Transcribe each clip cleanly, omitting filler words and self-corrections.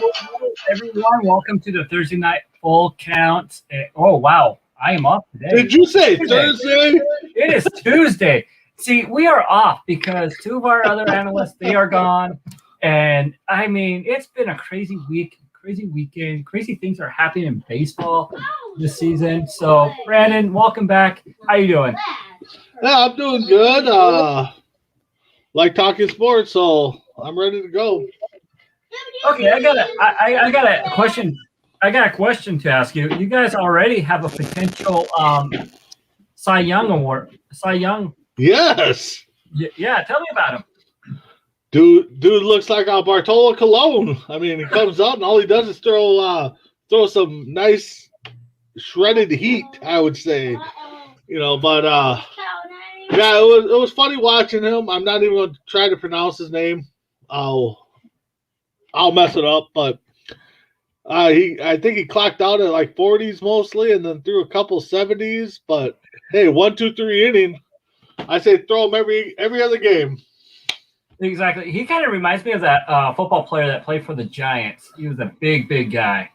Hello, everyone. Welcome to the Thursday night full count. Oh, wow. I am off today. Did you say Tuesday. Thursday? It is Tuesday. See, we are off because two of our other analysts, they are gone. And I mean, it's been a crazy week, crazy weekend. Crazy things are happening in baseball this season. So, Brandon, welcome back. How you doing? Yeah, I'm doing good. Like talking sports, so I'm ready to go. Okay, I got a question. I got a question to ask you. You guys already have a potential Cy Young award. Cy Young. Yes. Yeah, tell me about him. Dude looks like a Bartolo Colon. I mean, he comes out and all he does is throw some nice shredded heat, I would say. But yeah, it was funny watching him. I'm not even going to try to pronounce his name. I'll mess it up, but I think he clocked out at like 40s mostly, and then threw a couple 70s. But hey, 1, 2, 3 inning. I say throw him every other game. Exactly. He kind of reminds me of that football player that played for the Giants. He was a big guy.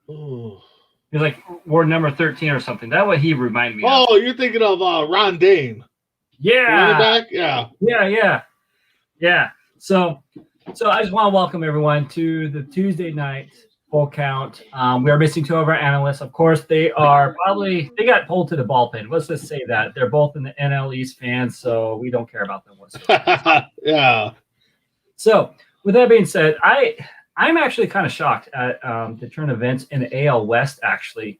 Oh, He was like wore number 13 or something. That's what he reminded me of. Oh, you're thinking of Ron Dane. Yeah. Running back? Yeah. Yeah. So I just want to welcome everyone to the Tuesday night full count. We are missing two of our analysts. Of course, they got pulled to the bullpen. Let's just say that. They're both in the NL East fans, so we don't care about them whatsoever. Yeah. So with that being said, I'm actually kind of shocked at the turn of events in the AL West, actually.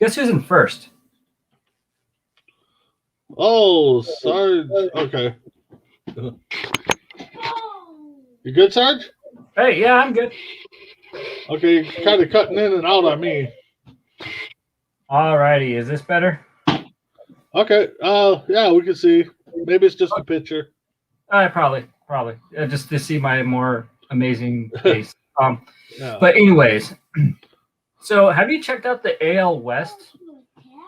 Guess who's in first? Oh, Sarge. Okay. You good, Sarge? Hey, yeah, I'm good. Okay, you're kind of cutting in and out on me. All righty. Is this better? Okay. Yeah, we can see. Maybe it's just a picture. Probably. Just to see my more amazing face. Yeah. But anyways, so have you checked out the AL West?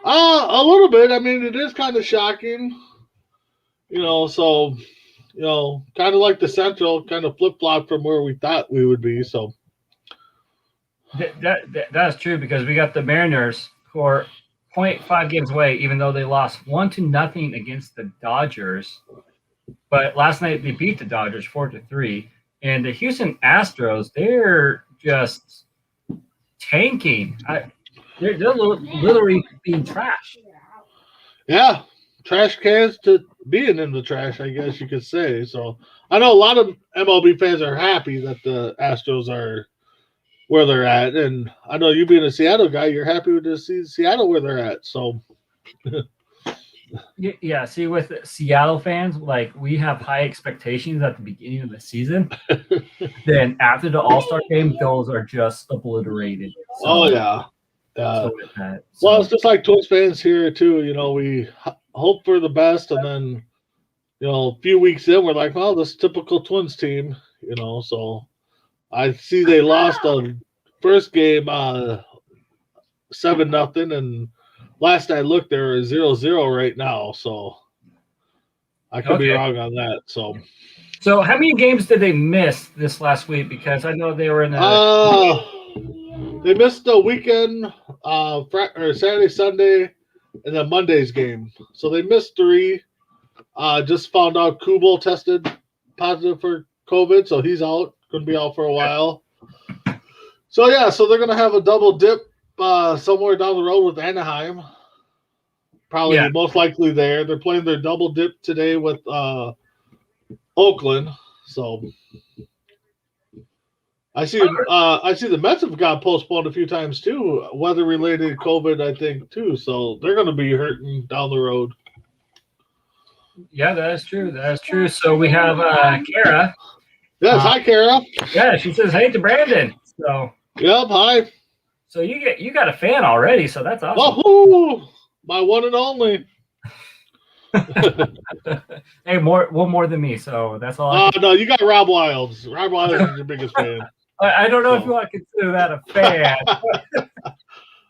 A little bit. I mean, it is kind of shocking. So kind of like the Central, kind of flip flop from where we thought we would be. So That's true because we got the Mariners who are 0.5 games away, even though they lost 1-0 against the Dodgers. But last night they beat the Dodgers 4-3, and the Houston Astros, they're just tanking. They're literally being trashed. Yeah, trash cans to being in the trash, I guess you could say. So I know a lot of MLB fans are happy that the Astros are where they're at, and I know you being a Seattle guy, you're happy to see Seattle where they're at. So yeah, see, with Seattle fans, like we have high expectations at the beginning of the season. Then after the All-Star game, those are just obliterated. So, oh yeah. Well, it's just like Twins fans here too. We hope for the best, and then a few weeks in, we're like, "Oh, this typical Twins team." So I see they lost the first game 7-0, and last I looked, they're 0-0 right now. So I could be wrong on that. So how many games did they miss this last week? Because I know they were in the. They missed the weekend, or Saturday, Sunday, and then Monday's game. So they missed 3. Just found out Kubel tested positive for COVID, so he's out. Going to be out for a while. So yeah, so they're going to have a double dip somewhere down the road with Anaheim. Probably most likely there. They're playing their double dip today with Oakland. So I see the Mets have got postponed a few times too, weather related COVID, I think too. So they're going to be hurting down the road. Yeah, that is true. So we have Kara. Yes, hi Kara. Yeah, she says hey to Brandon. So yep, hi. So you got a fan already, so that's awesome. Woohoo! My one and only. Hey, one more than me, so that's all. No, you got Rob Wilds. Rob Wilds is your biggest fan. I don't know if you want to consider that a fan.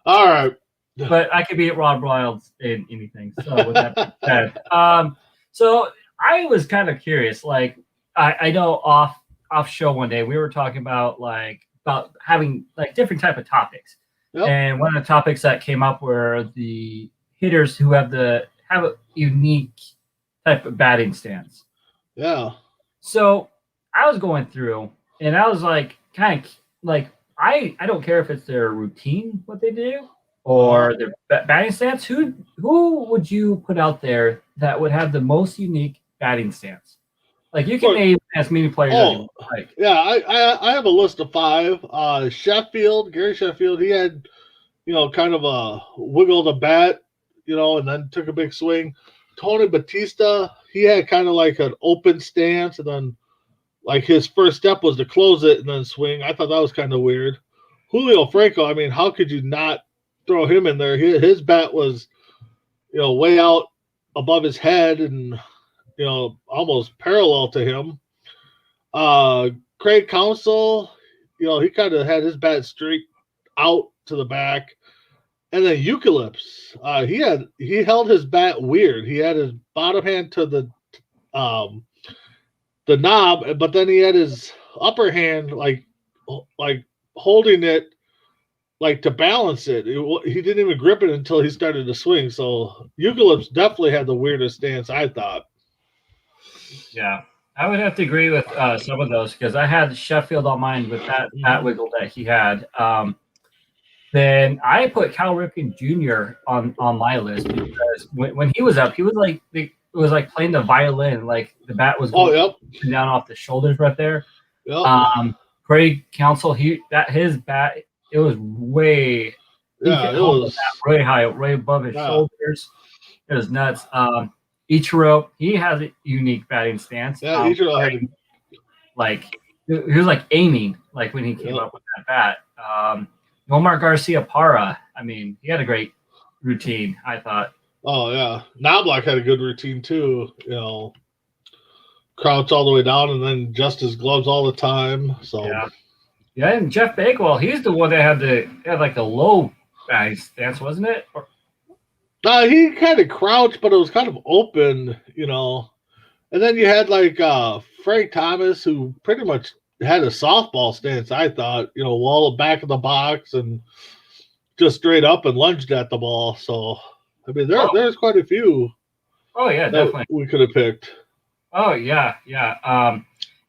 All right. But I could be at Rob Wilds in anything. So with that said, so I was kind of curious. Like I know off show one day, we were talking about having like different type of topics. Yep. And one of the topics that came up were the hitters who have a unique type of batting stance. Yeah. So I was going through and I was like, kind of like, I don't care if it's their routine, what they do, or their batting stance. Who would you put out there that would have the most unique batting stance? Like you can name as many players as you like. Yeah, I have a list of 5. Sheffield, Gary Sheffield, he had, kind of a wiggle the bat, and then took a big swing. Tony Batista, he had kind of like an open stance, and then like his first step was to close it and then swing. I thought that was kind of weird. Julio Franco, I mean, how could you not throw him in there? His bat was, way out above his head and, almost parallel to him. Craig Counsell, he kind of had his bat straight out to the back. And then Eucalyptus, he held his bat weird. He had his bottom hand to the knob, but then he had his upper hand like holding it like to balance it. He didn't even grip it until he started to swing. So Eucalyptus definitely had the weirdest stance, I thought. Yeah, I would have to agree with some of those because I had Sheffield on mine with that wiggle that he had. Then I put Cal Ripken Jr. on my list because when he was up, he was like it was like playing the violin, like the bat was going down off the shoulders right there. Yep. Craig Counsell, his bat, it was way really high, right above his shoulders. It was nuts. Ichiro, he has a unique batting stance. Yeah, Ichiro had he was like aiming like when he came up with that bat. Omar Garcia Parra, I mean, he had a great routine, I thought. Oh yeah, Knobloch had a good routine too. Crouch all the way down and then adjust his gloves all the time. So yeah, and Jeff Bakewell, he's the one that had like the low batting stance, wasn't it? He kind of crouched, but it was kind of open, And then you had like Frank Thomas, who pretty much had a softball stance, I thought, wall back of the box and just straight up and lunged at the ball. So, I mean, there's quite a few. Oh, yeah, definitely. We could have picked. Oh, yeah.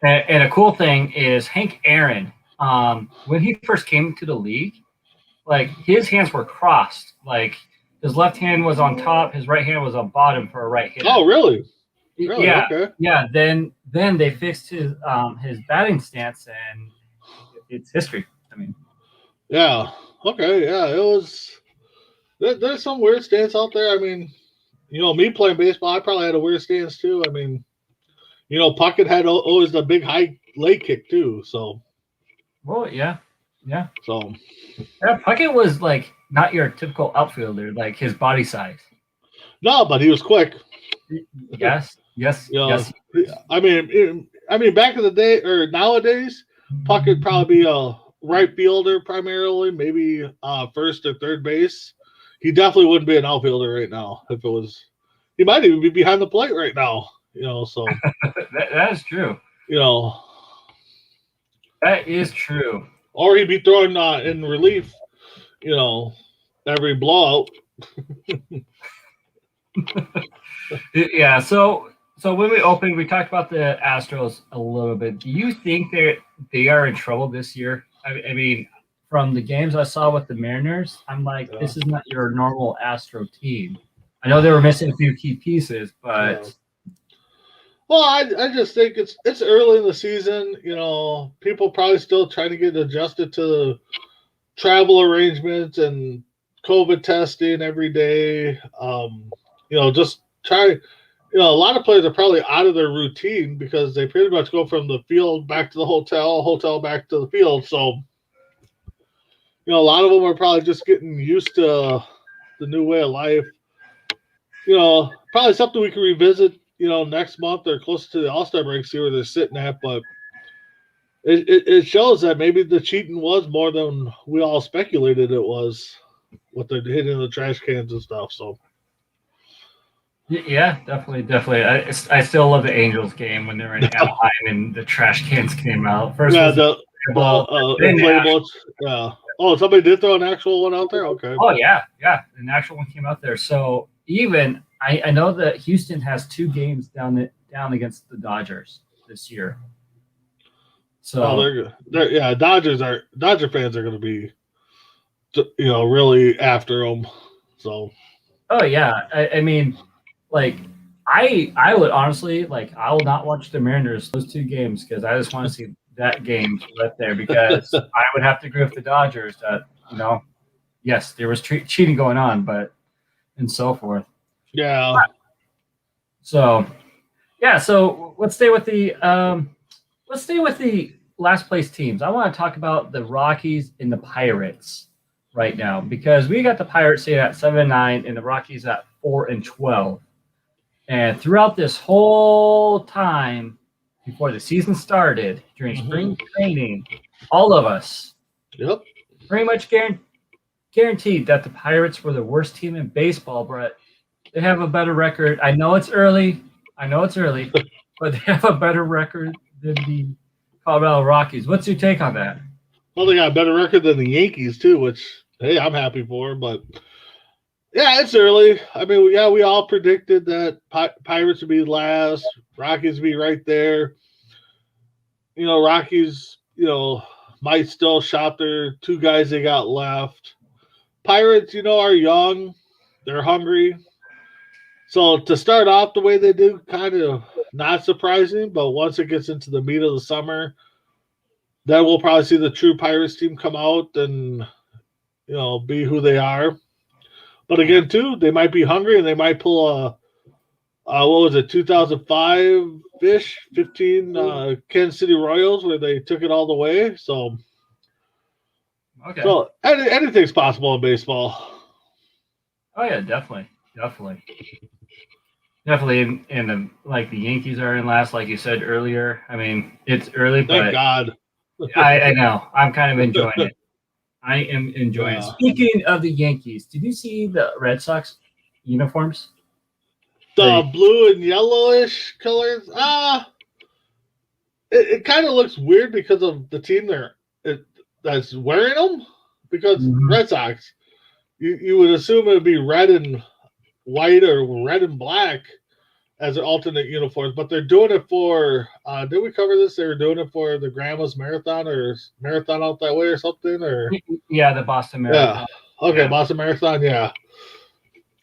And a cool thing is Hank Aaron, when he first came to the league, like his hands were crossed. Like his left hand was on top, his right hand was on bottom for a right hitter. Oh, really? Really? Yeah, okay. Yeah. Then they fixed his batting stance, and it's history. I mean, yeah. Okay. Yeah, it was. There's some weird stance out there. I mean, me playing baseball, I probably had a weird stance too. I mean, Puckett had always the big high leg kick too. So. Well, yeah. So. Yeah, Puckett was like not your typical outfielder, like his body size. No, but he was quick. Yes. Yes. I mean, back in the day or nowadays, Puck would probably be a right fielder primarily, maybe first or third base. He definitely wouldn't be an outfielder right now if it was. He might even be behind the plate right now. So that is true. That is true. Or he'd be throwing in relief. Every blowout. Yeah. So when we opened, we talked about the Astros a little bit. Do you think they are in trouble this year? I mean, from the games I saw with the Mariners, I'm like, this is not your normal Astro team. I know they were missing a few key pieces, but well, I just think it's early in the season. People probably still trying to get adjusted to travel arrangements and COVID testing every day. Just try. A lot of players are probably out of their routine because they pretty much go from the field back to the hotel back to the field. So, a lot of them are probably just getting used to the new way of life. Probably something we can revisit, next month or closer to the All-Star break, see where they're sitting at. But it shows that maybe the cheating was more than we all speculated it was, what they're hitting in the trash cans and stuff. So. Yeah, definitely. I still love the Angels game when they were in Anaheim and the trash cans came out. First Yeah, was the ball, then the actual. inflatables. Yeah. Oh, somebody did throw an actual one out there. Okay. Oh yeah, an actual one came out there. So even I know that Houston has 2 games down against the Dodgers this year. Oh, So they're good. Yeah. Dodger fans are going to be, really after them. So oh yeah, I mean, like I would honestly like I will not watch the Mariners those 2 games because I just want to see that game right there because I would have to agree with the Dodgers that yes there was cheating going on, but and so forth. yeah. So yeah, so let's stay with the last place teams. I want to talk about the Rockies and the Pirates right now because we got the Pirates here at 7-9 and the Rockies at 4-12. And throughout this whole time before the season started, during spring training, all of us Yep. pretty much guaranteed that the Pirates were the worst team in baseball, but they have a better record. I know it's early, but they have a better record than the Colorado Rockies. What's your take on that? Well, they got a better record than the Yankees too, which hey, I'm happy for. But yeah, it's early. I mean, yeah, we all predicted that Pirates would be last, Rockies would be right there. Rockies, might still shop their 2 guys they got left. Pirates, are young, they're hungry. So to start off the way they do, kind of not surprising. But once it gets into the meat of the summer, then we'll probably see the true Pirates team come out and be who they are. But again, too, they might be hungry and they might pull what was it, 2005 ish, 15 Kansas City Royals where they took it all the way. So Okay. Anything's possible in baseball. Oh yeah, definitely. And like the Yankees are in last, like you said earlier. I mean, it's early, Thank but God. I know I'm kind of enjoying it. I am enjoying it. Yeah. Speaking of the Yankees, did you see the Red Sox uniforms? The blue and yellowish colors. It kind of looks weird because of the team that's wearing them. Because Red Sox, you would assume it would be red and white or red and black as an alternate uniforms, but they're doing it for. Did we cover this? They were doing it for the Grandma's Marathon or Marathon out that way or something, or Yeah, the Boston Marathon. Yeah. Okay, yeah. Boston Marathon. Yeah.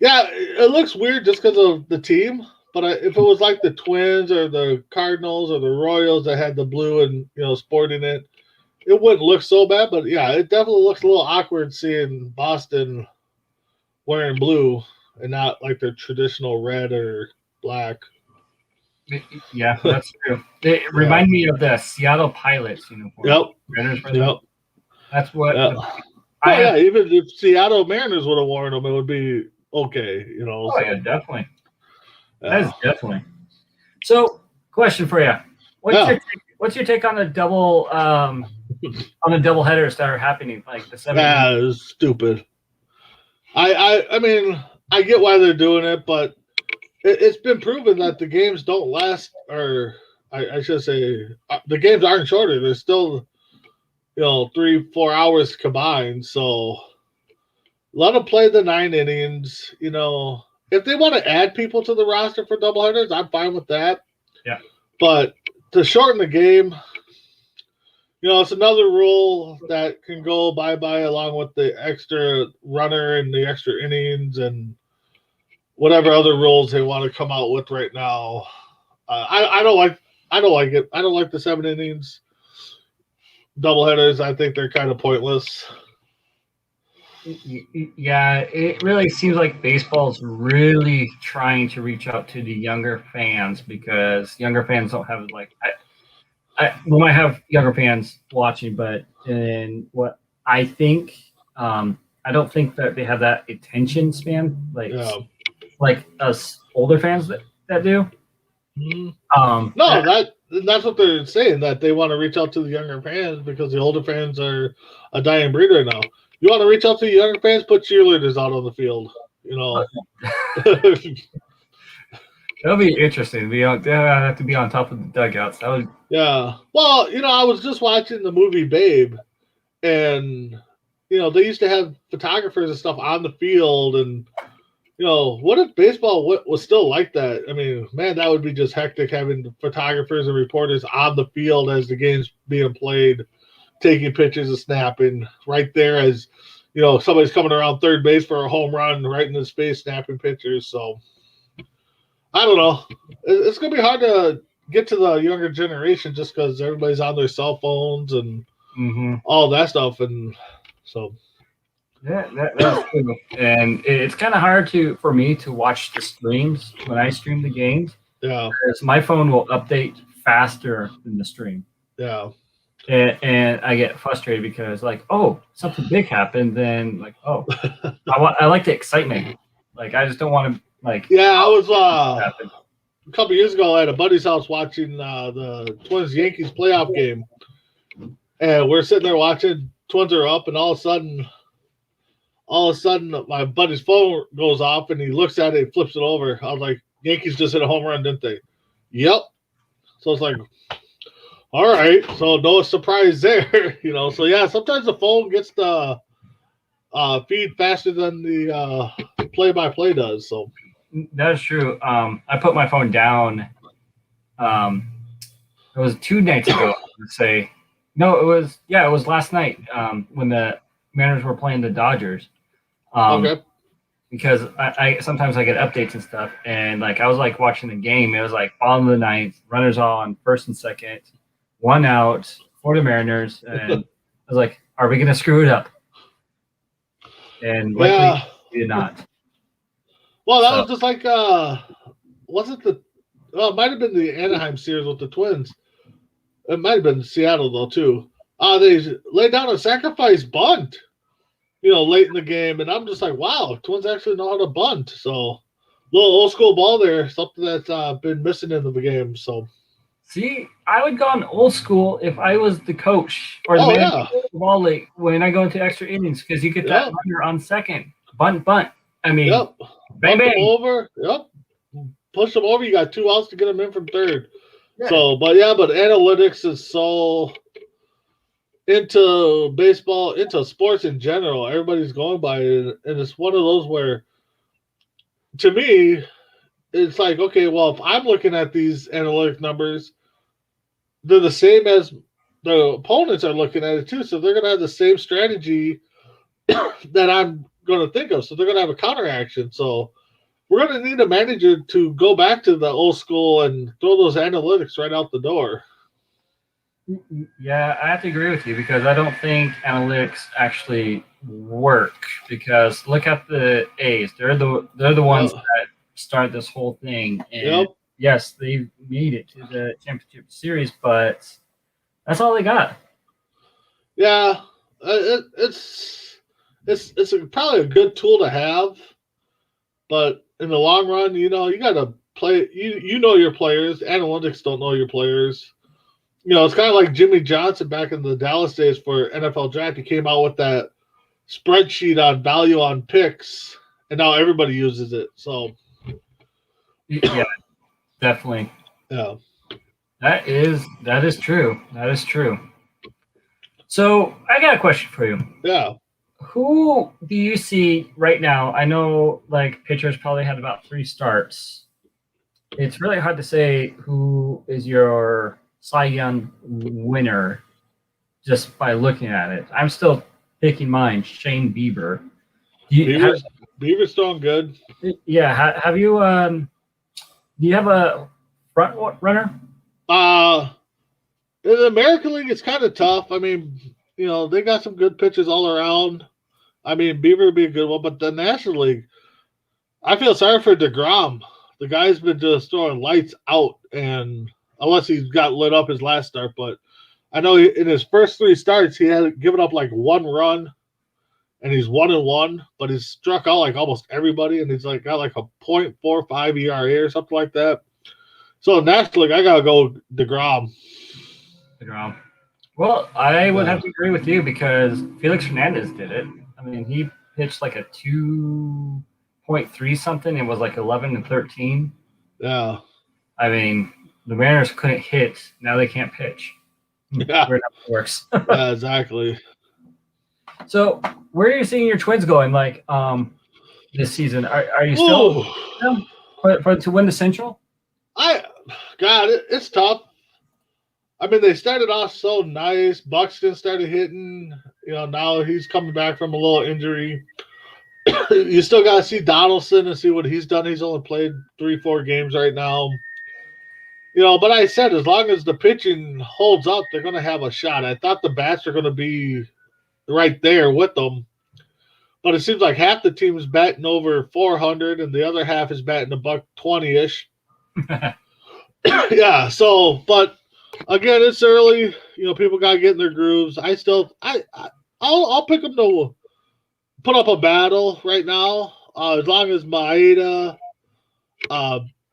Yeah, it looks weird just because of the team. But if it was like the Twins or the Cardinals or the Royals that had the blue and sporting it, it wouldn't look so bad. But yeah, it definitely looks a little awkward seeing Boston wearing blue and not like their traditional red or black. Yeah, that's true. They remind me of the Seattle Pilots uniform. Yep. That's what. Yep. Even if Seattle Mariners would have worn them, it would be okay. Oh yeah, definitely. That is definitely. So, question for you: What's your take on the double headers that are happening, like the 7? It's stupid. I mean, I get why they're doing it, but it's been proven that the games don't last, or I should say, the games aren't shorter. They're still, 3-4 hours combined. So let them play the 9 innings. If they want to add people to the roster for doubleheaders, I'm fine with that. Yeah. But to shorten the game, it's another rule that can go bye-bye along with the extra runner and the extra innings and whatever other rules they want to come out with right now. I don't like it. I don't like the 7 innings doubleheaders. I think they're kind of pointless. Yeah, it really seems like baseball's really trying to reach out to the younger fans because younger fans don't have we might have younger fans watching, but in what I think, I don't think that they have that attention span like us older fans that do. No, that's what they're saying, that they want to reach out to the younger fans because the older fans are a dying breed right now. You want to reach out to the younger fans, put cheerleaders out on the field. That'll be interesting. I'd have to be on top of the dugouts. That would. Yeah. Well, I was just watching the movie Babe, and they used to have photographers and stuff on the field, and what if baseball was still like that? I mean, man, that would be just hectic having photographers and reporters on the field as the game's being played, taking pictures and snapping right there as somebody's coming around third base for a home run, right in his face, snapping pictures. So I don't know. It's gonna be hard to get to the younger generation just because everybody's on their cell phones and all that stuff, and so. Yeah, that's true. And it's kind of hard for me to watch the streams when I stream the games. Yeah. Because my phone will update faster than the stream. Yeah. And I get frustrated because something big happened. Then I like the excitement. Like I just don't want to Yeah, I was a couple years ago at a buddy's house watching the Twins Yankees playoff game, and we're sitting there watching. Twins are up, and all of a sudden, my buddy's phone goes off, and he looks at it, and flips it over. I was like, "Yankees just hit a home run, didn't they?" Yep. So it's like, all right. So no surprise there, So yeah, sometimes the phone gets the feed faster than the play-by-play does. So that's true. I put my phone down. It was 2 nights ago. I would say. No, it was last night when the Mariners were playing the Dodgers. Okay. Because I sometimes I get updates and stuff, and I was watching the game. It was bottom of the ninth, runners on, first and second, 1 out for the Mariners, and I was like, "Are we gonna screw it up?" And luckily, we did not. Well, that was just wasn't it might have been the Anaheim series with the Twins. It might have been Seattle though too. They laid down a sacrifice bunt. Late in the game, and I'm just like, wow, Twins actually know how to bunt. So, little old school ball there, something that's been missing in the game. So, see, I would go on old school if I was the coach or the manager of the ball late when I go into extra innings because you get that runner on second, bunt. I mean, bang bang over, push them over. You got 2 outs to get them in from third. Yeah. So, but analytics is so. Into baseball, into sports in general, everybody's going by it, and it's one of those where, to me, it's like, okay, well, if I'm looking at these analytic numbers, they're the same as the opponents are looking at it too, so they're going to have the same strategy that I'm going to think of, so they're going to have a counteraction. So we're going to need a manager to go back to the old school and throw those analytics right out the door. Yeah, I have to agree with you because I don't think analytics actually work. Because look at the A's; they're the ones that started this whole thing. And yes, they made it to the championship series, but that's all they got. Yeah, it's probably a good tool to have, but in the long run, you got to play. You know your players. Analytics don't know your players. It's kind of like Jimmy Johnson back in the Dallas days for NFL draft. He came out with that spreadsheet on value on picks, and now everybody uses it. So, yeah, definitely. Yeah, that is true. That is true. So, I got a question for you. Yeah. Who do you see right now? I know pitchers probably had about 3 starts. It's really hard to say who is your Cy Young winner just by looking at it. I'm still picking mine, Shane Bieber. Bieber's doing good. Yeah. Have you do you have a front runner? In the American League, it's kind of tough. I mean, they got some good pitchers all around. I mean, Bieber would be a good one, but the National League, I feel sorry for DeGrom. The guy's been just throwing lights out, and unless he's got lit up his last start. But I know in his first 3 starts, he had given up 1 run, and he's 1-1, but he's struck out almost everybody, and he's got a 0.45 ERA or something like that. So National I gotta go DeGrom. Well, I would have to agree with you because Felix Hernandez did it. I mean, he pitched a 2.3 something. It was 11 and 13. Yeah. I mean, the Mariners couldn't hit. Now they can't pitch. Yeah. Weird how it works. Yeah, exactly. So, where are you seeing your Twins going? Like, this season, are you still Ooh. for to win the Central? It's tough. I mean, they started off so nice. Buxton started hitting. Now he's coming back from a little injury. You still got to see Donaldson and see what he's done. He's only played 3-4 games right now. But I said as long as the pitching holds up, they're going to have a shot. I thought the bats are going to be right there with them. But it seems like half the team is batting over 400 and the other half is batting $120-ish. Yeah, so, but again, it's early. People got to get in their grooves. I'll pick them to put up a battle right now. As long as Maeda,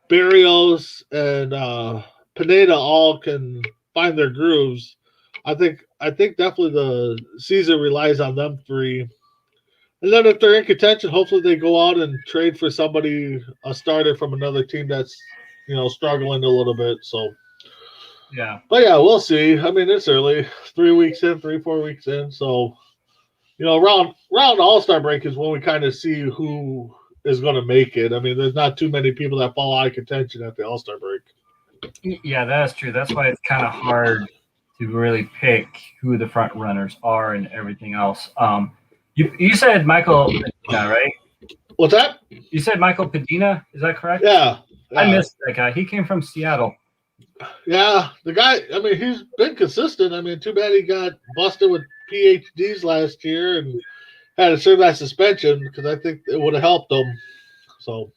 Barrios, and Pineda all can find their grooves, I think definitely the season relies on them three. And then if they're in contention, hopefully they go out and trade for somebody, a starter from another team that's struggling a little bit. So Yeah. But yeah, we'll see. I mean, it's early, 3 weeks in, 3-4 weeks in. So around All-Star break is when we kind of see who is going to make it. I mean, there's not too many people that fall out of contention at the All-Star break. Yeah, that's true. That's why it's kind of hard to really pick who the front runners are and everything else. You said Michael Padina, right? What's that? You said Michael Padina, is that correct? Yeah. I missed that guy. He came from Seattle. Yeah, the guy, I mean, he's been consistent. I mean, too bad he got busted with PhDs last year and had to serve that suspension because I think it would have helped him. So,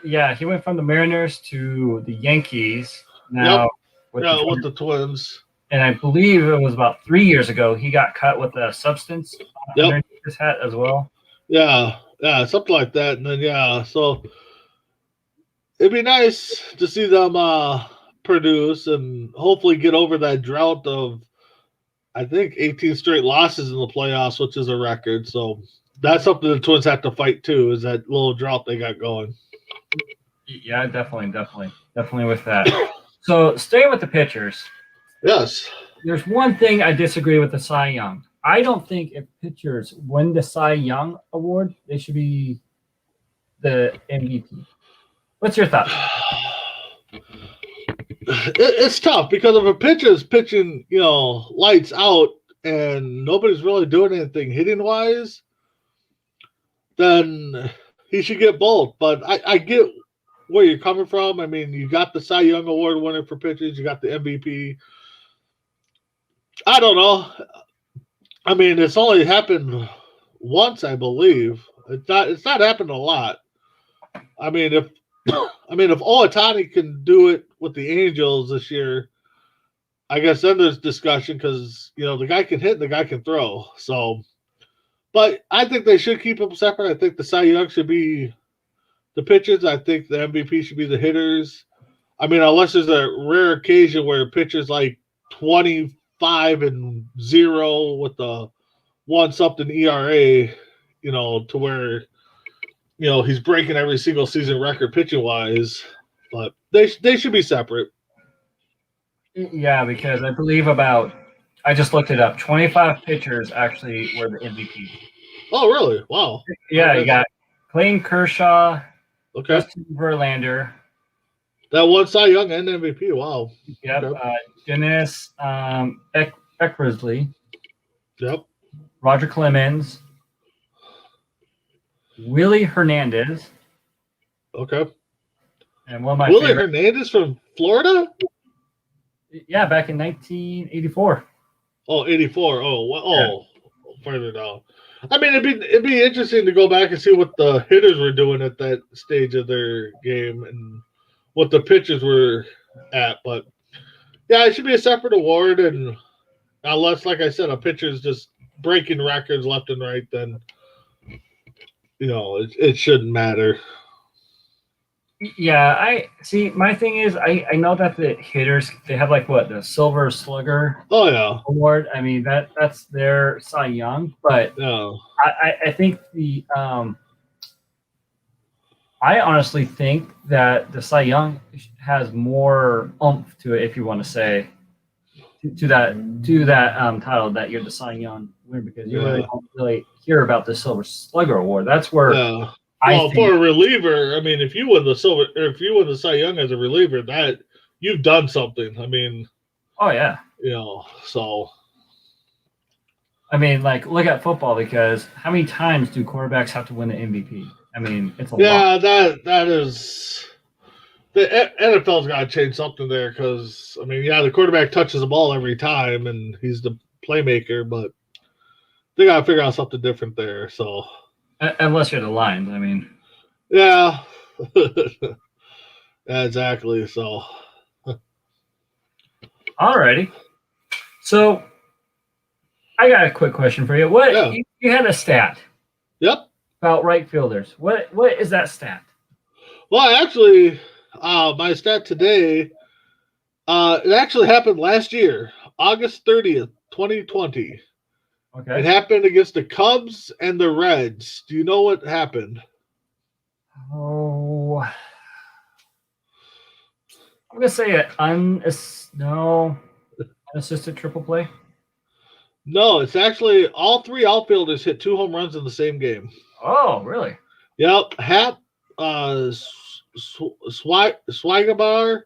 yeah, he went from the Mariners to the Yankees. Now, with the Twins. And I believe it was about 3 years ago he got cut with a substance underneath his hat as well. Yeah, something like that. And then so it'd be nice to see them produce and hopefully get over that drought of, I think, 18 straight losses in the playoffs, which is a record. So that's something the Twins have to fight too, is that little drought they got going. Yeah, definitely with that. So staying with the pitchers. Yes. There's one thing I disagree with the Cy Young. I don't think if pitchers win the Cy Young award, they should be the MVP. What's your thought? It's tough because if a pitcher is pitching, lights out and nobody's really doing anything hitting wise, then he should get both. But I get where you're coming from. I mean, you got the Cy Young Award winner for pitchers, you got the MVP. I don't know. I mean, it's only happened once, I believe. It's not happened a lot. I mean, if Ohtani can do it with the Angels this year, I guess then there's discussion because the guy can hit and the guy can throw. So, but I think they should keep them separate. I think the Cy Young should be the pitchers. I think the MVP should be the hitters. I mean, unless there's a rare occasion where a pitcher's like 25-0 with the 1-something ERA, to where he's breaking every single season record pitching wise. But they should be separate. Yeah, because I believe I just looked it up. 25 pitchers actually were the MVP. Oh, really? Wow. Yeah, you got Clayton Kershaw, okay, Justin Verlander. That one Cy Young and MVP. Wow. Yep. Okay. Dennis Eckersley. Yep. Roger Clemens. Willie Hernandez. Okay. And one of my Willie Hernandez from Florida? Yeah, back in 1984. Oh, 84. Oh, further down. I mean, it'd be interesting to go back and see what the hitters were doing at that stage of their game and what the pitchers were at. But yeah, it should be a separate award. And unless, like I said, a pitcher's just breaking records left and right, then it shouldn't matter. Yeah, I see. My thing is, I know that the hitters, they have the Silver Slugger award. I mean, that's their Cy Young, but no. I think the I honestly think that the Cy Young has more oomph to it, if you want to say, to that title that you're the Cy Young winner, because you really Yeah. don't really hear about the Silver Slugger Award. That's where Yeah. I Well, think. for a reliever, I mean, if you win the Cy Young as a reliever, that you've done something. I mean, Oh yeah. So I mean, like, look at football, because how many times do quarterbacks have to win the MVP? I mean, it's a lot. yeah, that is the NFL's got to change something there because I mean, yeah, the quarterback touches the ball every time and he's the playmaker, but they got to figure out something different there. So Unless you're the Lions. I mean, yeah, yeah, exactly. So alrighty. So I got a quick question for you. What yeah, you had a stat yep. about right fielders. What is that stat? Well, actually, my stat today, it actually happened last year, August 30th, 2020. It Okay. happened against the Cubs and the Reds. Do you know what happened? Oh, I'm gonna say unassisted triple play. No, it's actually all three outfielders hit 2 home runs in the same game. Oh, really? Yep, Hap, Swagabar,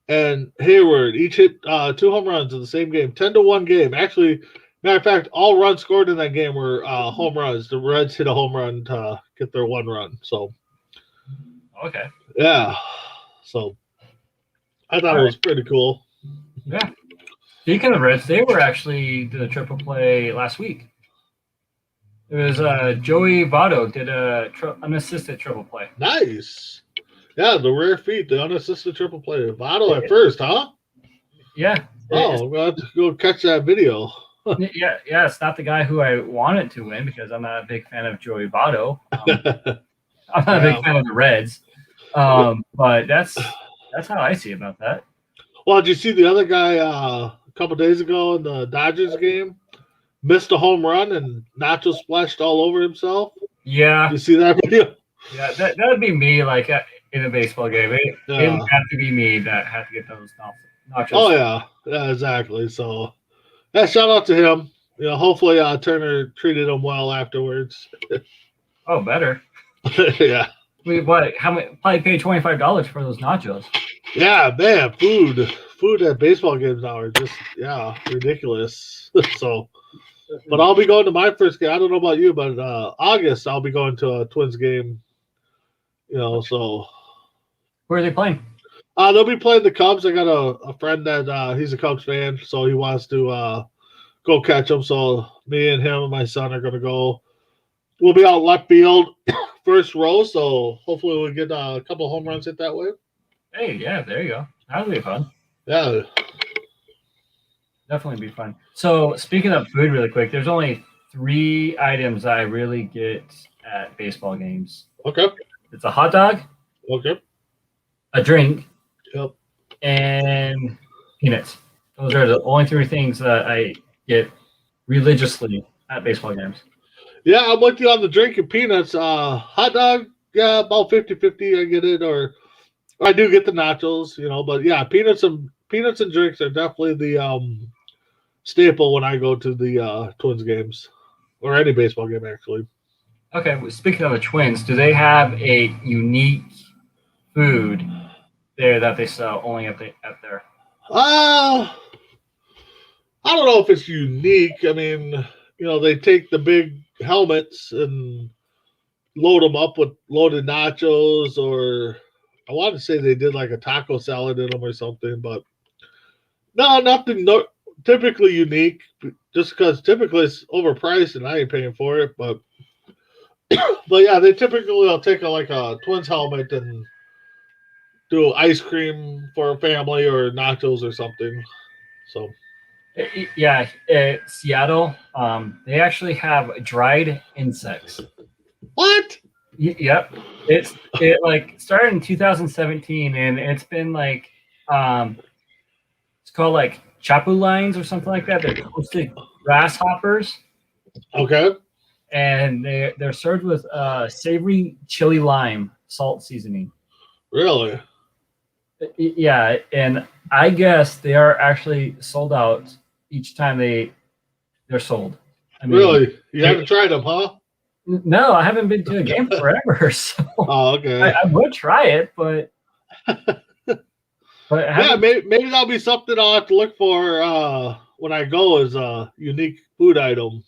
and Hayward each hit 2 home runs in the same game. 10-1 game. Actually, matter of fact, all runs scored in that game were home runs. The Reds hit a home run to get their 1 run. So Okay. yeah, so I thought it was pretty cool. Yeah. Speaking of Reds, they were actually did a triple play last week. It was Joey Votto did a unassisted triple play. Nice. Yeah, the rare feat, the unassisted triple play. Votto at first, huh? Yeah. Oh, I'm going to have to go catch that video. Yeah. It's not the guy who I wanted to win, because I'm not a big fan of Joey Votto. I'm not a big fan of the Reds. But that's how I see about that. Well, did you see the other guy a couple days ago in the Dodgers game? Missed a home run and Nacho splashed all over himself. Yeah. You see that video? Yeah, that would be me, like in a baseball game. It would have to be me that had to get those nachos. Oh yeah, exactly. So, yeah, shout out to him. Hopefully Turner treated him well afterwards. Oh, better. Yeah. How much? Probably paid $25 for those nachos. Yeah, man, food at baseball games now are just ridiculous. So, but I'll be going to my first game. I don't know about you, but August I'll be going to a Twins game. So where are they playing? They'll be playing the Cubs. I got a friend that he's a Cubs fan, so he wants to go catch them. So me and him and my son are going to go. We'll be out left field, first row. So hopefully we'll get a couple home runs hit that way. Hey, yeah, there you go. That'll be fun. Yeah. Definitely be fun. So speaking of food really quick, there's only 3 items I really get at baseball games. Okay. It's a hot dog, Okay. a drink, Yep. and peanuts. Those are the only 3 things that I get religiously at baseball games. Yeah, I'm with you on the drink and peanuts. Hot dog, yeah, about 50-50 I get it, or I do get the nachos, but yeah, peanuts and drinks are definitely the staple when I go to the Twins games or any baseball game actually. Okay, well, speaking of the Twins, do they have a unique food there that they sell only at there? I don't know if it's unique. I mean, they take the big helmets and load them up with loaded nachos, or I want to say they did like a taco salad in them or something, but no, nothing typically unique, just because typically it's overpriced and I ain't paying for it, but yeah, they typically will take a Twins helmet and do ice cream for a family or nachos or something. So yeah, Seattle, they actually have dried insects. What? Yep, it like started in 2017, and it's been like it's called like chapulines or something like that. They're toasted grasshoppers. Okay. And they're served with savory chili lime salt seasoning. Really? Yeah, and I guess they are actually sold out each time they're sold. I mean, Really? You haven't tried them, huh? no, I haven't been to a game forever, so Oh, okay. I would try it, but I Yeah, haven't. maybe that'll be something I'll have to look for when I go as a unique food item,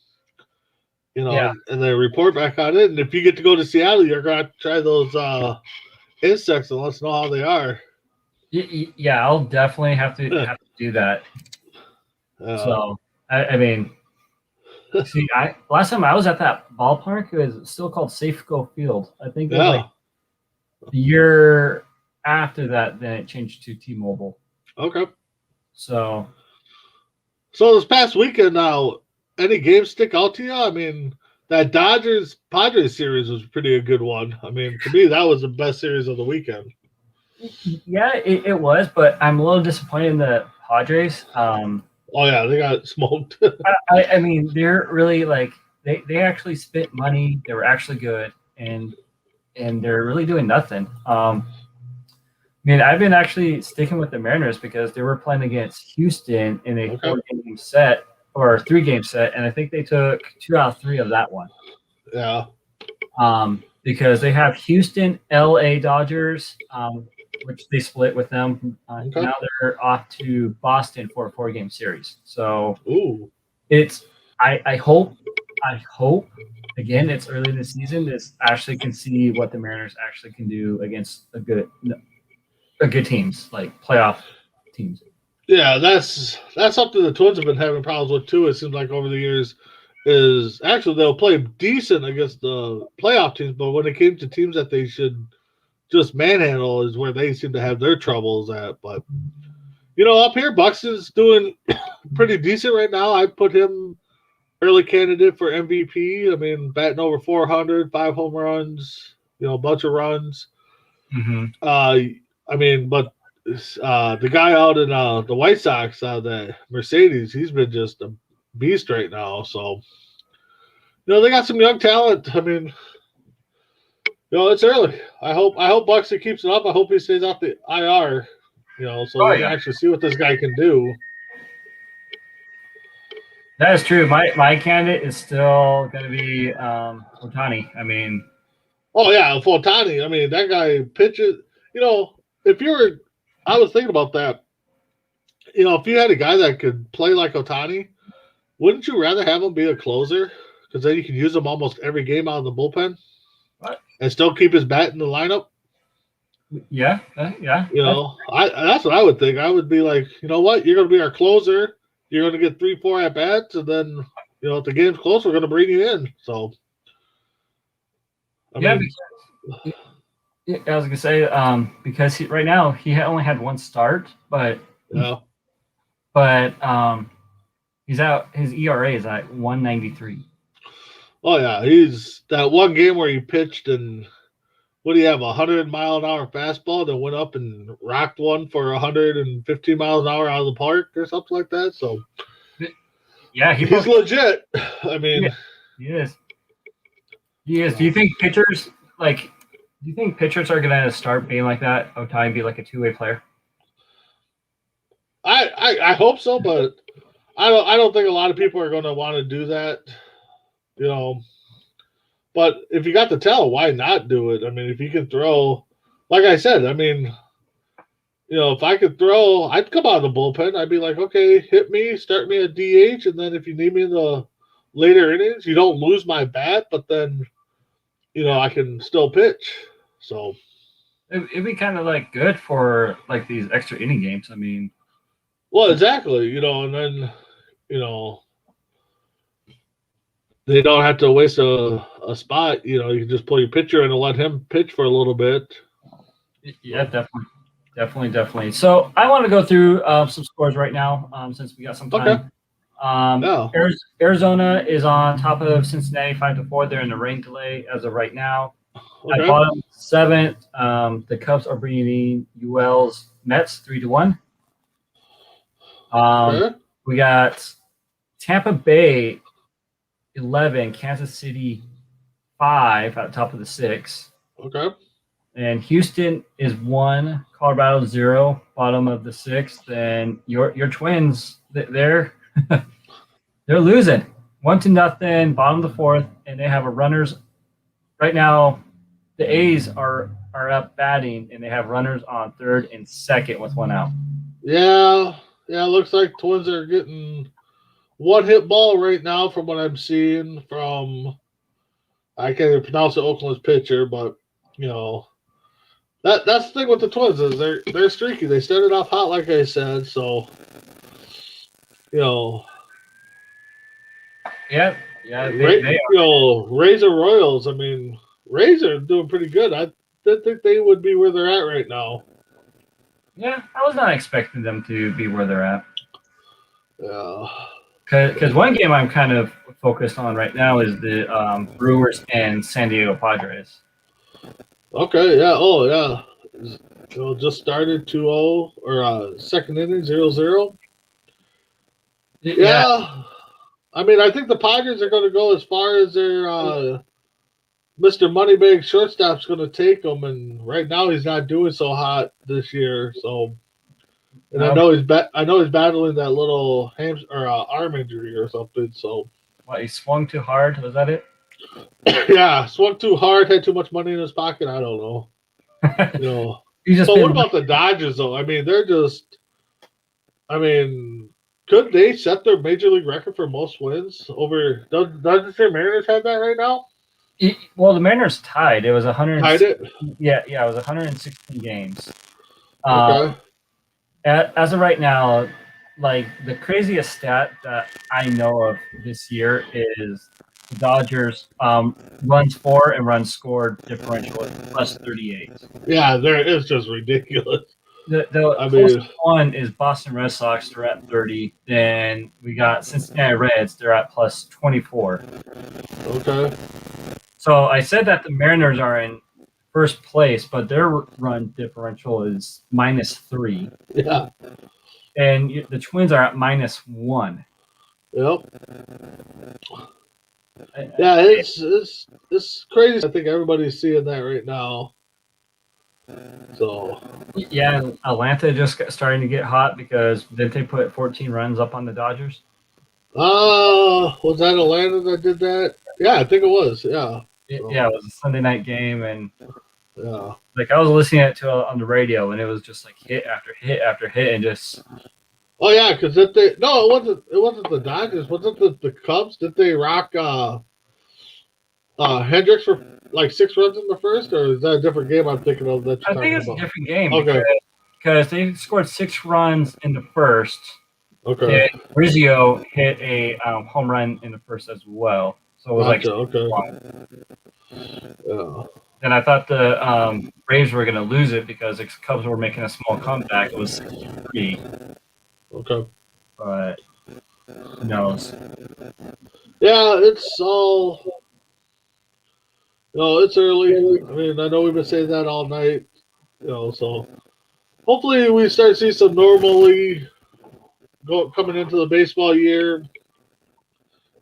Yeah, and then report back on it. And if you get to go to Seattle, you're going to try those insects and let us know how they are. yeah, I'll definitely have to do that. Uh, So I mean, see, I last time I was at that ballpark, it was still called Safeco Field. I think it was like yeah. the year after that, then it changed to T-Mobile. Okay. So So this past weekend now, any games stick out to you? I mean, that Dodgers Padres series was pretty a good one. I mean, to me, that was the best series of the weekend. yeah, it was, but I'm a little disappointed in the Padres. Oh yeah, they got smoked. I mean, they're really like they actually spent money. They were actually good, and they're really doing nothing. I mean, I've been actually sticking with the Mariners because they were playing against Houston in a Okay. 4-game set or 3-game set, and I think they took 2 out of 3 of that one. Yeah. Because they have Houston, LA Dodgers, which they split with them. Okay. Now they're off to Boston for a 4-game series. So Ooh. it's I hope again, it's early in the season. This actually can see what the Mariners actually can do against a good teams, like playoff teams. Yeah, that's something the Twins have been having problems with too. It seems like over the years, is actually they'll play decent against the playoff teams, but when it came to teams that they should just manhandle, is where they seem to have their troubles at. But up here, Buxton's doing pretty decent right now. I put him early candidate for MVP. I mean, batting over 400, 5 home runs, a bunch of runs. Mm-hmm. I mean, but the guy out in the White Sox, the Mercedes, he's been just a beast right now. So, they got some young talent. I mean, it's early. I hope Buxton keeps it up. I hope he stays off the IR. So we can actually see what this guy can do. That is true. My candidate is still going to be Ohtani. I mean, oh yeah, Ohtani. I mean, that guy pitches. If you were, I was thinking about that. If you had a guy that could play like Ohtani, wouldn't you rather have him be a closer? Because then you can use him almost every game out of the bullpen, and still keep his bat in the lineup. Yeah, yeah. That's what I would think. I would be like, you know what, you're going to be our closer. You're going to get 3-4 at bats, and then if the game's close, we're going to bring you in. So, I was going to say because right now he only had one start, but he's out. His ERA is at 1.93. Oh yeah, he's that one game where he pitched and what do you have, 100-mile-an-hour fastball that went up and rocked one for 115 miles an hour out of the park or something like that. So yeah, he's legit. I mean, he is. He is. Do you think pitchers are going to start being like that? Ohtani be like a two-way player? I hope so, but I don't think a lot of people are going to want to do that. But if you got the talent, why not do it? I mean, if you can throw, like I said, I mean, if I could throw, I'd come out of the bullpen. I'd be like, okay, hit me, start me at DH, and then if you need me in the later innings, you don't lose my bat, but then, I can still pitch. So it'd be kind of like good for like these extra inning games. I mean, well, exactly, and then, they don't have to waste a spot. You can just pull your pitcher in and let him pitch for a little bit. Yeah, definitely. So I want to go through some scores right now since we got some time. Okay. Arizona is on top of Cincinnati 5-4. They're in the rain delay as of right now. Okay. At bottom 7th, the Cubs are beating UL's Mets 3-1. Okay. We got Tampa Bay 11, Kansas City 5 at the top of the 6th. Okay. and Houston is 1, Colorado 0, bottom of the 6th, and your Twins they're they're losing 1-0, bottom of the 4th, and they have a runners right now. The A's are up batting, and they have runners on 3rd and 2nd with 1 out. Yeah, looks like Twins are getting one hit ball right now from what I'm seeing from, I can't even pronounce the Oakland's pitcher, but that's the thing with the Twins is they're streaky. They started off hot, like I said, so Yeah, they are. Rays or Royals. I mean, Rays are doing pretty good. I didn't think they would be where they're at right now. Yeah, I was not expecting them to be where they're at. Yeah. Because one game I'm kind of focused on right now is the Brewers and San Diego Padres. Okay, yeah. Oh, yeah. Just started 2-0 or second inning 0-0. Yeah. I mean, I think the Padres are going to go as far as their Mr. Moneybag shortstop's going to take them, and right now he's not doing so hot this year. So, and I know he's battling that little arm injury or something. So, what, he swung too hard? Was that it? Yeah, swung too hard, had too much money in his pocket. I don't know. So what about the Dodgers though? I mean, could they set their major league record for most wins over? Doesn't the Mariners have that right now? Well, the Mariners tied. It was 100. Tied it. Yeah, it was 116 games. Okay. As of right now, like the craziest stat that I know of this year is the Dodgers runs for and runs scored differential plus 38. Yeah, it's just ridiculous. The closest one is Boston Red Sox. They're at 30. Then we got Cincinnati Reds. They're at plus 24. Okay. So I said that the Mariners are in first place, but their run differential is -3. Yeah. And the Twins are at -1. Yep. Yeah, it's crazy. I think everybody's seeing that right now. So yeah, Atlanta just starting to get hot because didn't they put 14 runs up on the Dodgers? Was that Atlanta that did that? Yeah, I think it was. Yeah. Yeah, it was a Sunday night game, and yeah, like I was listening to it on the radio, and it was just like hit after hit after hit, and just. Oh yeah, because it wasn't the Dodgers. Was it the Cubs? Did they rock Hendricks for like 6 runs in the first, or is that a different game I'm thinking of? I think it's a different game. Okay. Because they scored 6 runs in the first. Okay. And Rizzo hit a home run in the first as well. So it was okay. Yeah. And I thought the Braves were going to lose it because the Cubs were making a small comeback. It was 6-3. Okay. But who knows? Yeah, it's all. It's early. I mean, I know we've been saying that all night. So hopefully we start seeing some normally coming into the baseball year.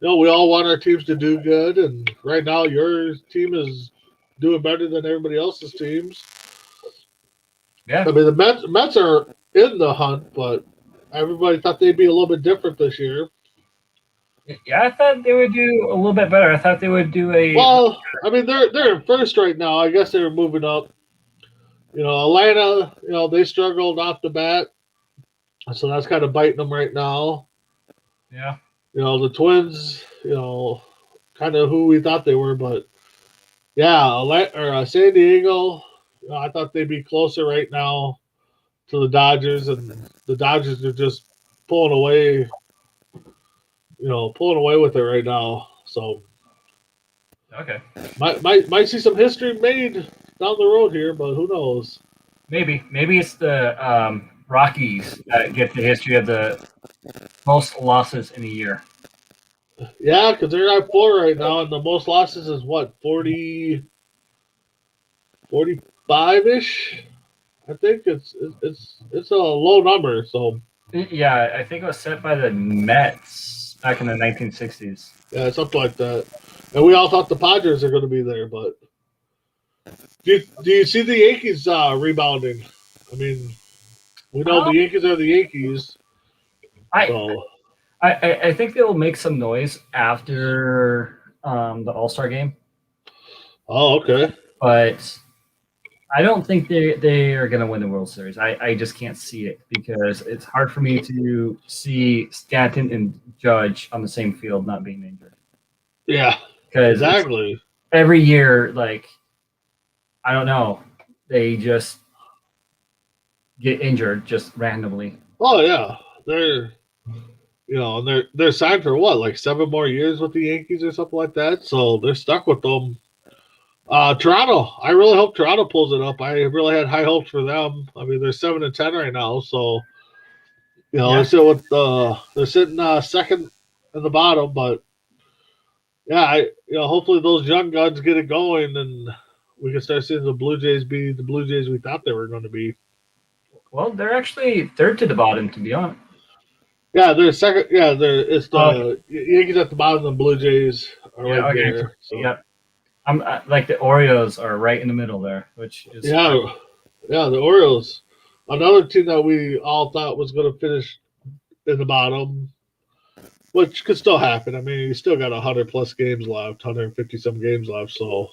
We all want our teams to do good, and right now your team is doing better than everybody else's teams. Yeah. I mean, the Mets are in the hunt, but everybody thought they'd be a little bit different this year. Yeah, I thought they would do a little bit better. I thought they would do a. Well, I mean, they're in first right now. I guess they were moving up. Atlanta, they struggled off the bat, so that's kind of biting them right now. Yeah. The Twins, kind of who we thought they were, but yeah, San Diego, I thought they'd be closer right now to the Dodgers, and the Dodgers are just pulling away with it right now. So okay, might see some history made down the road here, but who knows? Maybe it's the Rockies that get the history of the most losses in a year. Yeah, because they're at 4 right now, and the most losses is what, 45-ish? I think it's a low number. So yeah, I think it was set by the Mets back in the 1960s. Yeah, something like that. And we all thought the Padres are going to be there, but Do you see the Yankees rebounding? I mean, we know the Yankees are the Yankees. So I think they'll make some noise after the All-Star game, okay. but I don't think they are going to win the World Series. I just can't see it because it's hard for me to see Stanton and Judge on the same field not being injured. Yeah, because exactly. Every year, like I don't know, they just get injured just randomly. Oh yeah, they're signed for what, like 7 more years with the Yankees or something like that. So they're stuck with them. Toronto, I really hope Toronto pulls it up. I really had high hopes for them. I mean, they're 7-10 right now, so they're sitting second in the bottom, but yeah, hopefully those young guns get it going, and we can start seeing the Blue Jays be the Blue Jays we thought they were going to be. Well, they're actually third to the bottom, to be honest. Yeah, they're second. Yeah, it's the Yankees at the bottom, the Blue Jays are right there. So. Yeah, I'm like the Orioles are right in the middle there, which is the Orioles, another team that we all thought was going to finish in the bottom, which could still happen. I mean, you still got 100+ games left, 150 some games left, so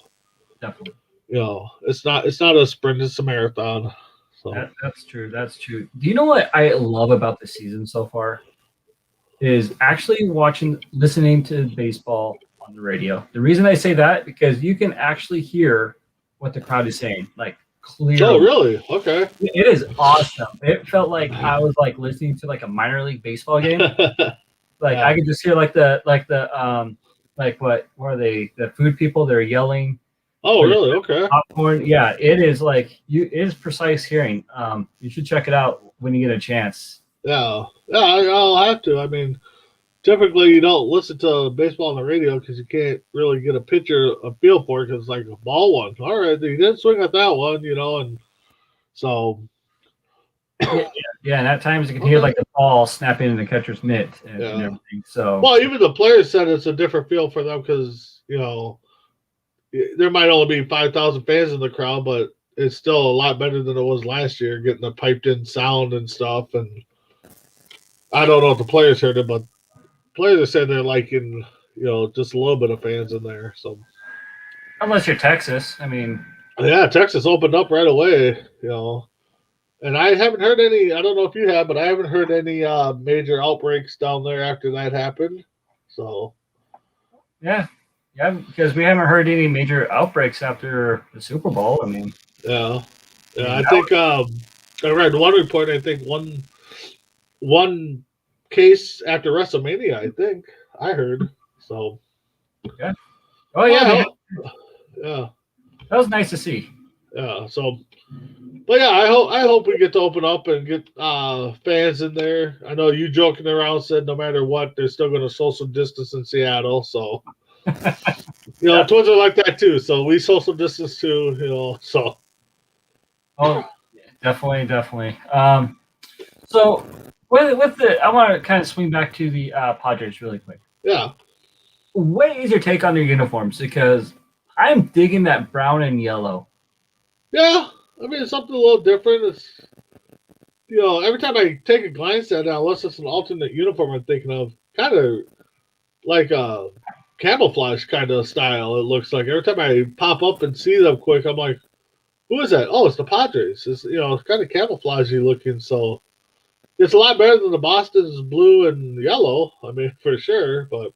definitely. It's not a sprint; it's a marathon. So that's true. That's true. Do you know what I love about the season so far? Is actually listening to baseball on the radio. The reason I say that because you can actually hear what the crowd is saying, like clearly. Oh, really? Okay. It is awesome. It felt like I was like listening to like a minor league baseball game. Like I could just hear like what are they? The food people, they're yelling. Oh, really? Okay. Popcorn. Yeah, it is like it is precise hearing. You should check it out when you get a chance. Yeah, I'll have to. I mean, typically you don't listen to baseball on the radio because you can't really get a feel for it because it's like a ball one. All right, you didn't swing at that one, and so. Yeah, and at times you can hear like the ball snapping in the catcher's mitt and everything. So, well, even the players said it's a different feel for them because there might only be 5,000 fans in the crowd, but it's still a lot better than it was last year, getting the piped-in sound and stuff. And I don't know if the players heard it, but players said they're liking, just a little bit of fans in there. So, unless you're Texas, I mean, yeah, Texas opened up right away, and I haven't heard any. I don't know if you have, but I haven't heard any major outbreaks down there after that happened. So, yeah, because we haven't heard any major outbreaks after the Super Bowl. I mean, yeah. I think I read one report. I think one case after WrestleMania. I think I heard. So, yeah. Oh yeah. Yeah. That was nice to see. Yeah. So, but yeah, I hope we get to open up and get fans in there. I know you joking around said no matter what, they're still going to social distance in Seattle. So, Twins are like that too. So we social distance too. So. Oh, definitely. So with I want to kind of swing back to the Padres really quick. Yeah. What is your take on their uniforms? Because I'm digging that brown and yellow. Yeah, I mean it's something a little different. It's every time I take a glance at it, unless it's an alternate uniform I'm thinking of, kind of like a camouflage kind of style. It looks like every time I pop up and see them quick, I'm like, who is that? Oh, it's the Padres. It's it's kind of camouflagey looking, so it's a lot better than the Boston's blue and yellow. I mean, for sure, but.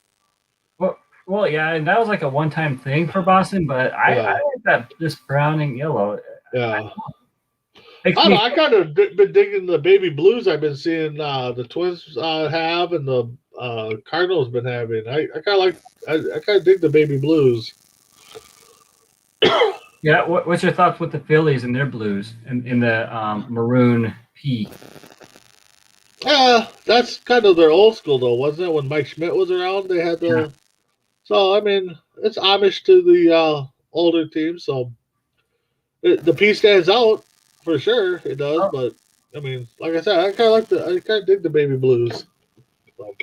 Well, yeah, and that was like a one-time thing for Boston, but I like that this brown and yellow. Yeah. I kind of been digging the baby blues I've been seeing the Twins have and the Cardinals been having. I kind of dig the baby blues. Yeah, what's your thoughts with the Phillies and their blues and in the maroon P? Yeah, that's kind of their old school though, wasn't it? When Mike Schmidt was around, they had the. Yeah. So I mean, it's homage to the older team. So the P stands out for sure. It does, but I mean, like I said, I kind of dig the baby blues. So.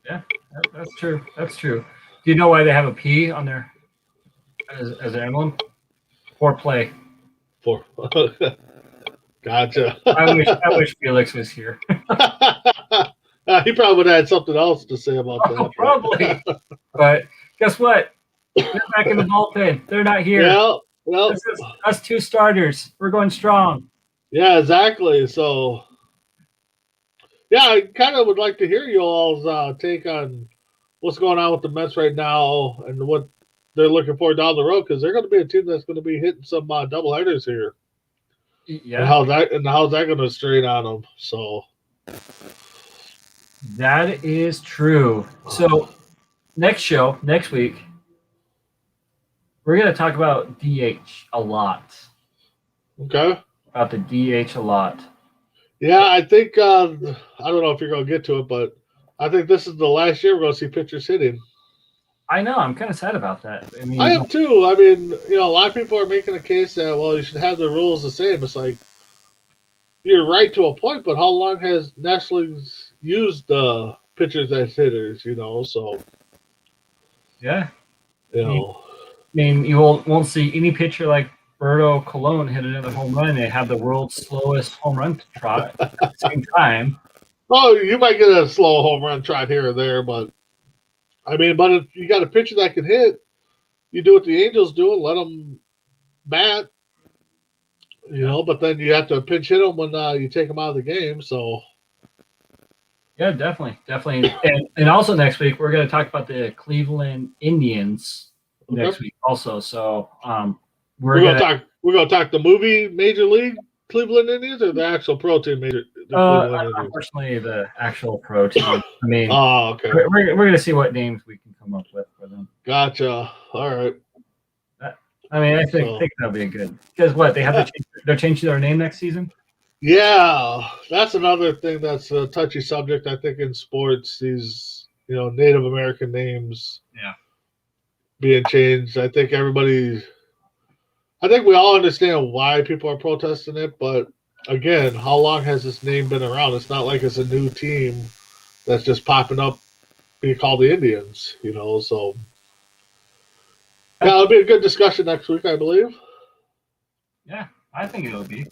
Yeah, that's true. That's true. Do you know why they have a P on their as an emblem? Poor play. For gotcha. I wish Felix was here. He probably would have had something else to say about that. but- Probably. But guess what? They're back in the bullpen. They're not here. Yeah, well, This is us two starters. We're going strong. yeah, exactly. So, yeah, I kind of would like to hear you all's take on what's going on with the Mets right now and what they're looking for down the road, because they're going to be a team that's going to be hitting some double headers here. Yeah. And how's that going to strain on them? So, That is true. So next week, we're going to talk about DH a lot. okay. About the DH a lot. Yeah, I think I don't know if you're going to get to it, but I think this is the last year we're going to see pitchers hitting. I know. I'm kind of sad about that. I mean, I am too. I mean, a lot of people are making a case that, well, you should have the rules the same. It's like, you're right to a point, but how long has National Leagues used pitchers as hitters? So yeah. you I know, mean, you won't see any pitcher like Berto Colon hit another home run. They have the world's slowest home run trot at the same time. oh, you might get a slow home run trot here or there, but I mean, but if you got a pitcher that can hit, you do what the Angels do and let them bat. But then you have to pinch hit them when you take them out of the game. So Yeah, definitely. And also next week we're going to talk about the Cleveland Indians next week also. So we're gonna talk the movie Major League Cleveland Indians or the actual pro team Cleveland Indians? Unfortunately the actual pro team. I mean, oh, okay. We're going to see what names we can come up with for them. Gotcha. All right. I mean, I think that'll be a good, because what they have to change, they're changing their name next season. Yeah, that's another thing that's a touchy subject. I think in sports, these Native American names, being changed. I think we all understand why people are protesting it, but again, how long has this name been around? It's not like it's a new team that's just popping up, being called the Indians. So. Yeah, it'll be a good discussion next week, I believe. Yeah, I think it'll be.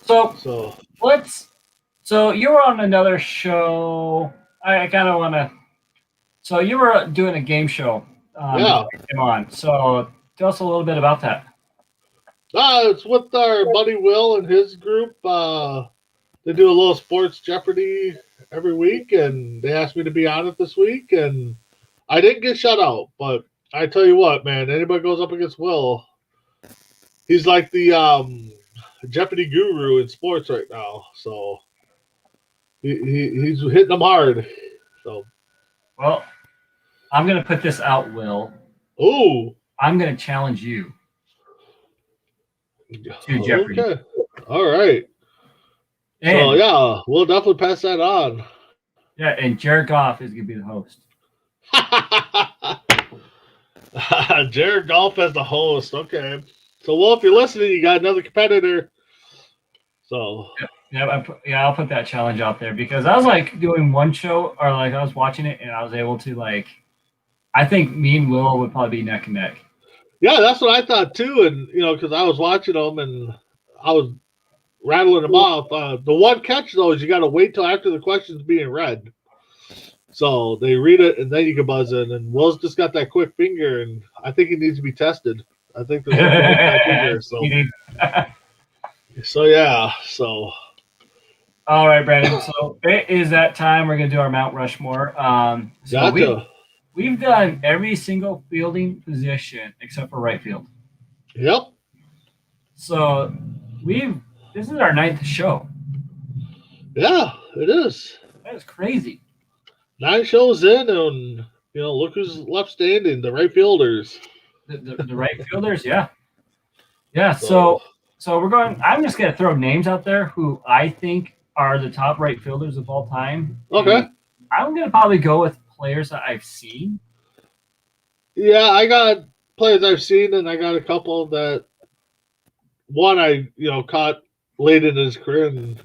So you were on another show. I kind of want to. So you were doing a game show. Yeah. Came on. So tell us a little bit about that. It's with our buddy Will and his group. They do a little sports Jeopardy every week, and they asked me to be on it this week, and I didn't get shut out, but. I tell you what, man, anybody goes up against Will, he's like the Jeopardy guru in sports right now. So he's hitting them hard. So, well, I'm going to put this out, Will. Ooh. I'm going to challenge you to Jeopardy. Okay. All right. And, so, yeah, we'll definitely pass that on. Yeah, and Jared Goff is going to be the host. Jared Goff as the host. Okay. So, well, if you're listening, you got another competitor. So. I'll put that challenge out there because I was like doing one show or like I was watching it and I was able to like, I think me and Will would probably be neck and neck. Yeah, that's what I thought too. And, because I was watching them and I was rattling them off. The one catch, though, is you got to wait till after the question's being read. So they read it, and then you can buzz in. And Will's just got that quick finger, and I think he needs to be tested. I think there's a finger. So yeah. So. All right, Brandon. So it is that time. We're gonna do our Mount Rushmore. Gotcha. We've done every single fielding position except for right field. Yep. So this is our 9th show. Yeah, it is. That is crazy. 9 shows in, and look who's left standing. The right fielders. The right fielders, yeah. Yeah. So we're going. I'm just gonna throw names out there who I think are the top right fielders of all time. Okay. And I'm gonna probably go with players that I've seen. Yeah, I got players I've seen, and I got a couple that one I caught late in his career, and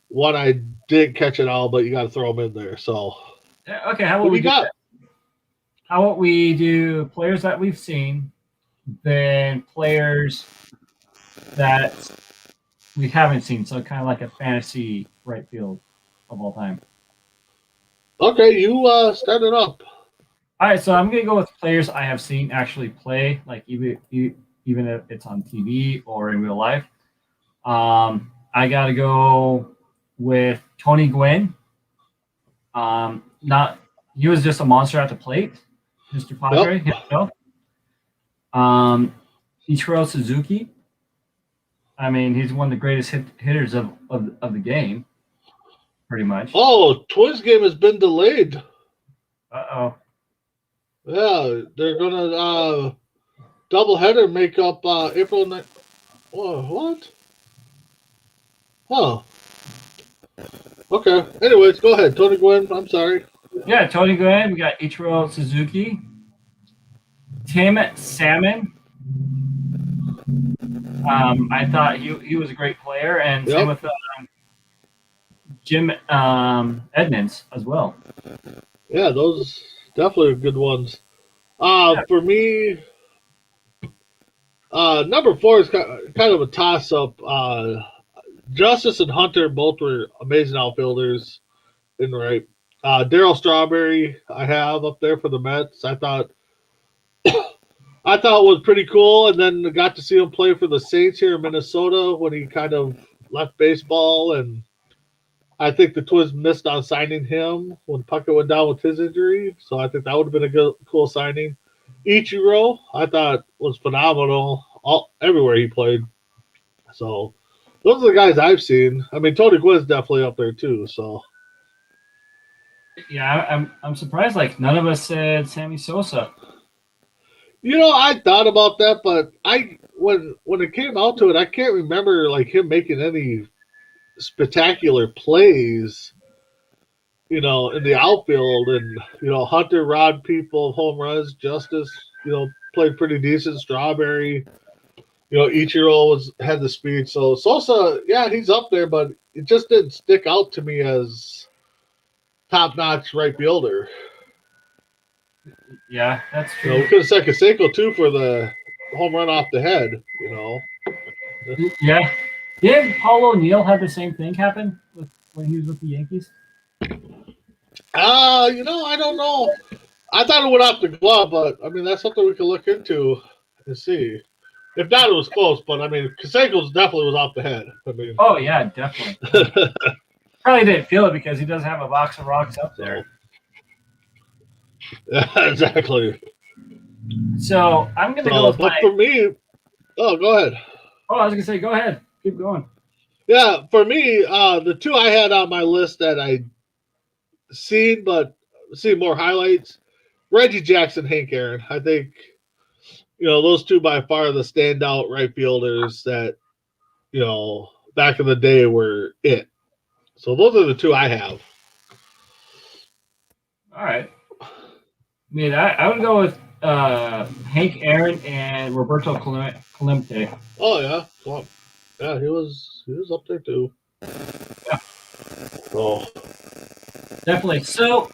one I didn't catch it all, but you got to throw them in there. So, okay, how about we do players that we've seen, than players that we haven't seen. So kind of like a fantasy right field of all time. Okay, you start it up. All right, so I'm gonna go with players I have seen actually play, like even if it's on TV or in real life. I gotta go with Tony Gwynn. Not he was just a monster at the plate, Mr. Padre himself. Ichiro Suzuki. I mean, he's one of the greatest hitters of the game, pretty much. Oh, Twins game has been delayed. Uh-oh. Yeah, they're gonna doubleheader make up April 9th. Whoa, what? Huh. Okay. Anyways, go ahead, Tony Gwynn. I'm sorry. Yeah, Tony Gwynn. We got Ichiro Suzuki. Tim Salmon. I thought he was a great player, and same with Jim Edmonds as well. Yeah, those definitely are good ones. For me, number 4 is kind of a toss-up. Justice and Hunter both were amazing outfielders in right. Darryl Strawberry I have up there for the Mets. I thought was pretty cool, and then got to see him play for the Saints here in Minnesota when he kind of left baseball, and I think the Twins missed on signing him when Puckett went down with his injury, so I think that would have been a good, cool signing. Ichiro, I thought was phenomenal everywhere he played. So those are the guys I've seen. I mean, Tony Gwynn's definitely up there too. So yeah, I'm surprised. Like none of us said Sammy Sosa. I thought about that, but when it came out to it, I can't remember like him making any spectacular plays, in the outfield. And Hunter robbed people of home runs. Justice, played pretty decent. Strawberry, Ichiro had the speed. So Sosa, yeah, he's up there, but it just didn't stick out to me as top-notch right fielder. Yeah, that's true. We could have said Canseco too for the home run off the head. Yeah. Did Paul O'Neill have the same thing happen when he was with the Yankees? I don't know. I thought it went off the glove, but I mean that's something we could look into and see. If not, it was close, but I mean Canseco's definitely was off the head. I mean, oh yeah, definitely. Probably didn't feel it because he doesn't have a box of rocks up there. Yeah, exactly. So I'm gonna go with for me, go ahead. Oh, I was gonna say, go ahead. Keep going. Yeah, for me, the two I had on my list that I seen more highlights: Reggie Jackson, Hank Aaron. I think those two by far are the standout right fielders that back in the day were it. So those are the two I have. All right. I mean, I would go with Hank Aaron and Roberto Clemente. Oh yeah, well, yeah, he was up there too. Yeah. Oh, definitely. So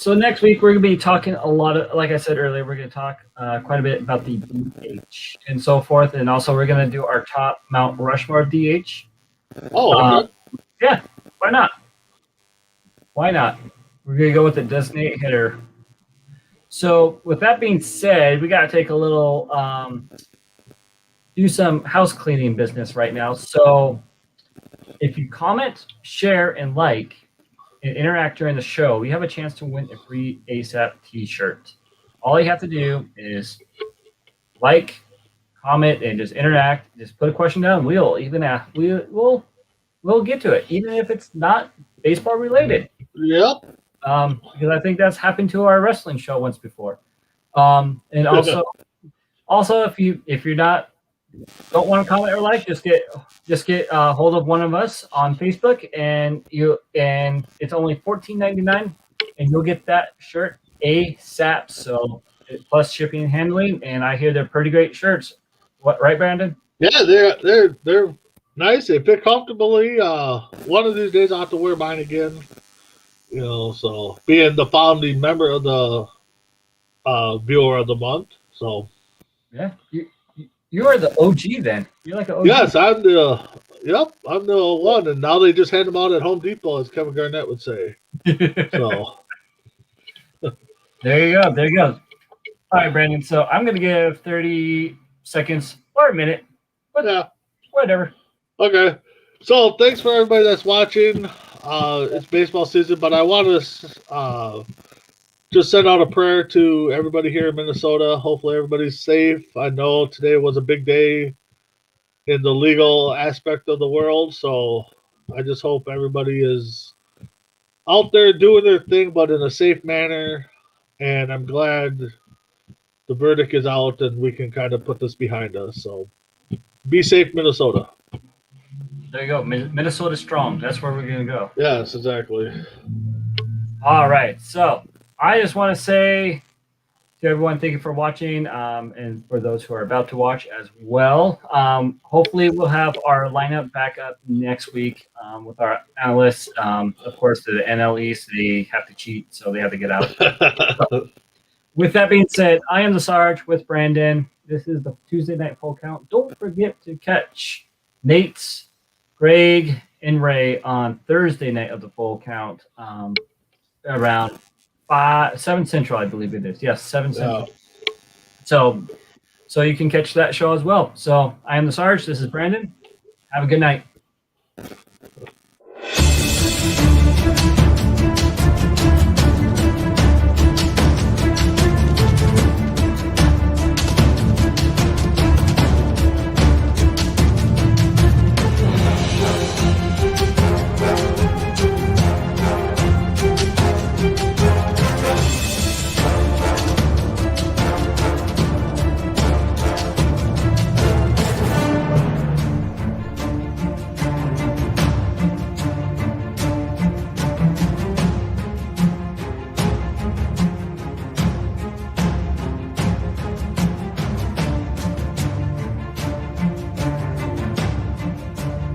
next week we're gonna be talking a lot of, like I said earlier, we're gonna talk quite a bit about the DH and so forth, and also we're gonna do our top Mount Rushmore DH. Oh, okay. Yeah. Why not? Why not? We're gonna go with the designated hitter. So with that being said, we got to take a little, do some house cleaning business right now. So if you comment, share, and like, and interact during the show, we have a chance to win a free ASAP t-shirt. All you have to do is like, comment, and just interact. Just put a question down. We'll even ask. We'll get to it, even if it's not baseball related. Yep. Because I think that's happened to our wrestling show once before. And also if you're don't want to comment or like, just get hold of one of us on Facebook, and it's only $14.99, and you'll get that shirt ASAP. So plus shipping and handling, and I hear they're pretty great shirts. What, right, Brandon? Yeah, they're nice. They fit comfortably. One of these days I'll have to wear mine again. So being the founding member of the viewer of the month. So Yeah, you are the OG then. You're like an OG. Yes, I'm the one, and now they just hand them out at Home Depot, as Kevin Garnett would say. So There you go. There you go. All right, Brandon. So I'm going to give 30 seconds or a minute, but yeah, whatever. okay. So thanks for everybody that's watching. It's baseball season, but I want to just send out a prayer to everybody here in Minnesota. Hopefully everybody's safe. I know today was a big day in the legal aspect of the world, so I just hope everybody is out there doing their thing, but in a safe manner. And I'm glad the verdict is out and we can kind of put this behind us. So be safe, Minnesota. There you go. Minnesota strong. That's where we're going to go. Yes, exactly. All right. So I just want to say to everyone, thank you for watching, and for those who are about to watch as well. Hopefully, we'll have our lineup back up next week with our analysts. Of course, the NL East, they have to cheat, so they have to get out. With that being said, I am the Sarge with Brandon. This is the Tuesday Night Full Count. Don't forget to catch Nate's, Greg, and Ray on Thursday night of the Full Count around 7 Central, I believe it is. Yes, 7 Central. Yeah. So you can catch that show as well. So I am the Sarge. This is Brandon. Have a good night.